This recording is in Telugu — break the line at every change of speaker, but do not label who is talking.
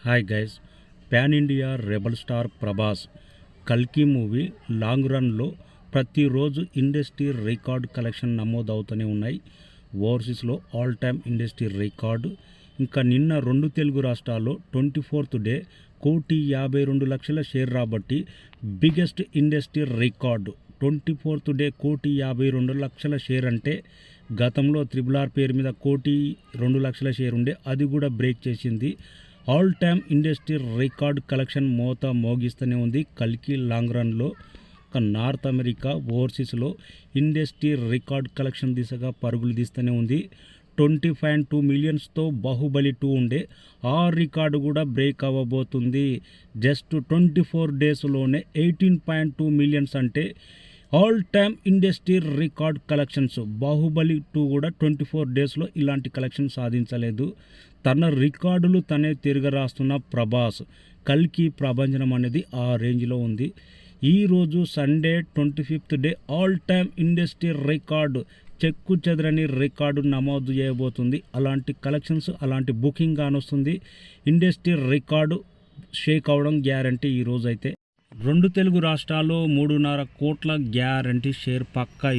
Hi guys, pan India rebel star Prabhas కల్కి మూవీ లాంగ్ రన్లో ప్రతిరోజు ఇండస్ట్రీ రికార్డ్ కలెక్షన్ నమోదవుతూనే ఉన్నాయి. ఓవర్సీస్లో ఆల్ టైమ్ ఇండస్ట్రీ రికార్డు. ఇంకా నిన్న 2 తెలుగు రాష్ట్రాల్లో 24th డే 1,52,00,000 షేర్ రాబట్టి biggest industry record. 24th day 1,52,00,000 share అంటే గతంలో RRR పేరు మీద 1,02,00,000 షేర్ ఉండే, అది కూడా బ్రేక్ చేసింది. All time industry record collection మోత మోగిస్తూనే ఉంది. కల్కి లాంగ్ రన్లో నార్త్ అమెరికా ఓవర్సీస్లో ఇండస్ట్రీ రికార్డ్ కలెక్షన్ దిశగా పరుగులు తీస్తూనే ఉంది. 20.2 మిలియన్స్తో బాహుబలి 2 ఉండే, ఆ రికార్డు కూడా బ్రేక్ అవ్వబోతుంది. జస్ట్ 24 డేస్లోనే 18.2 మిలియన్స్ అంటే all time industry record collections. Baahubali 2 కూడా 24 డేస్లో ఇలాంటి కలెక్షన్ సాధించలేదు. తన రికార్డులు తనే తిరగరాస్తున్న ప్రభాస్ కల్కి ప్రభంజనం అనేది ఆ రేంజ్లో ఉంది. ఈరోజు Sunday 25th day all time industry record, చెక్కు చెదరని రికార్డు నమోదు చేయబోతుంది. అలాంటి కలెక్షన్స్, అలాంటి బుకింగ్ కానొస్తుంది. ఇండస్ట్రీ రికార్డు షేక్ అవడం గ్యారంటీ. ఈరోజు అయితే 2 తెలుగు రాష్ట్రాల్లో 3.5 కోట్ల గ్యారంటీ షేర్ పక్కా.